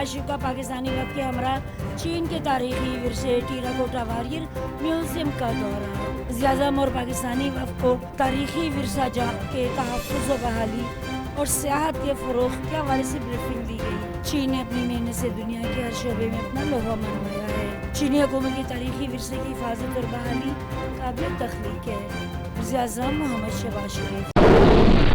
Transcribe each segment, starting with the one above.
शहबाज शरीफ का पाकिस्तानी वक्त के हमरा चीन के तारीखी विरसे टेराकोटा वॉरियर म्यूजियम का दौरा। वज़ीर-ए-आज़म और पाकिस्तानी वक्त को तारीखी विरसा जात के तहफ़्फ़ुज़ व बहाली और सियाहत के फ़रोग़ के हवाले से ब्रीफिंग दी गई। चीन ने अपनी मेहनत से दुनिया के हर शोबे में अपना लोहा मनवाया है। चीनी हुकूमत की तारीखी विरसे की हिफाजत और बहाली काबिल तख्लीक है। वज़ीर-ए-आज़म मोहम्मद शहबाज शरीफ।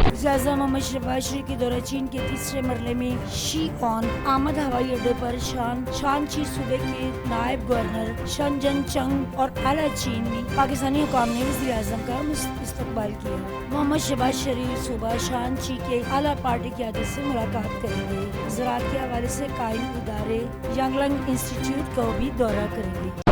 वज़ीर-ए-आज़म मोहम्मद शहबाज शरीफ के दौरे चीन के तीसरे मरले में शीकॉन आमद हवाई अड्डे पर शानची सूबे के नायब गवर्नर शनजन चंग और आला चीनी पाकिस्तानी हुकाम ने वज़ीर-ए-आज़म का इस्तकबाल किया। मोहम्मद शहबाज शरीफ सुबह शानची के आला पार्टी क़यादत से मुलाकात करेंगे। ज़राअत के हवाले से कायम इदारे यांगलंग इंस्टीट्यूट का भी दौरा करेंगे।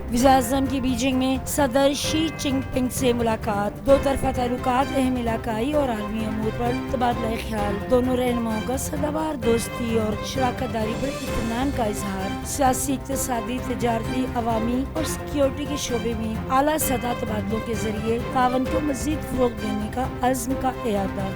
वज़ीर-ए-आज़म की बीजिंग में सदर शी जिनपिंग से मुलाकात। दो तरफा ताल्लुकात, अहम इलाकाई और आलमी अमूर पर तबादला ख्याल। दोनों रहनुमाओं का सदाबहार दोस्ती और शराकत दारी पर इत्मीनान का इजहार। सियासी, इक़्तिसादी, तिजारती, अवामी और सिक्योरिटी के शोबे में आला सतह तबादलों के जरिए तावन को मज़ीद फ़रोग़ देने का अज़्म का इरादा।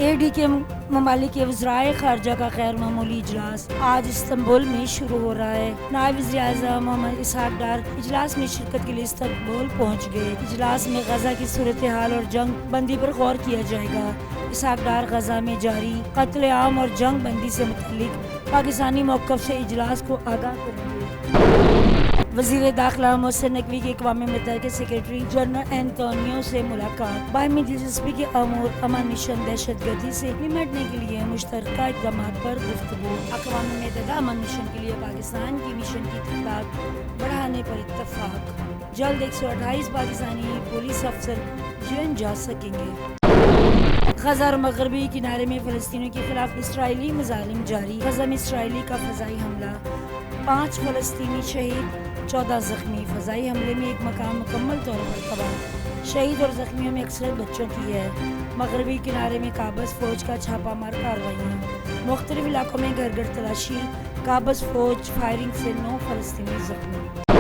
AD के ममालिक के वज़राए ख़ारजा का गैर मामूली इजलास आज इस्तांबुल में शुरू हो रहा है। नायब वज़ीर-ए-आज़म मोहम्मद इसहाक़ डार इजलास में शिरकत के लिए इस्तांबुल पहुँच गए। इजलास में गजा की सूरत हाल और जंग बंदी पर गौर किया जाएगा। इसहाक़ डार गजा में जारी कत्ल आम और जंग बंदी से मुतल्लिक़ पाकिस्तानी मौक़िफ़ से इजलास को आगाह करेंगे। वज़ीर दाखिला मोहसिन नकवी की अक़वाम मुत्तहिदा के सेक्रेटरी जनरल एंटोनियो से मुलाकात। बाहमी दिलचस्पी के अमूर, अमन मिशन, दहशतगर्दी से निपटने के लिए मुश्तरका इक़दामात पर गुफ्तगू। अक़वाम मुत्तहिदा अमन मिशन के लिए पाकिस्तान की मिशन की तादाद बढ़ाने पर इत्तफ़ाक़। जल्द 128 पाकिस्तानी पुलिस अफसर UN जा सकेंगे। गजा और मगरबी किनारे में फ़लस्तीनियों के खिलाफ इसराइली मज़ालिम जारी। गजा में इसराइली का फ़ज़ाई हमला, 5 फ़लस्तीनी शहीद, 14 ज़ख्मी। फ़ज़ाई हमले में एक मकाम मुकम्मल तौर पर तबाह। शहीद और ज़ख्मियों में अक्सर बच्चों की है। मगरबी किनारे में काबज़ फ़ौज का छापामार कार्रवाइयाँ। मुख्तलिफ इलाकों में घर घर तलाशी। काबज़ फ़ौज फायरिंग से 9 फ़लस्तीनी ज़ख्मी।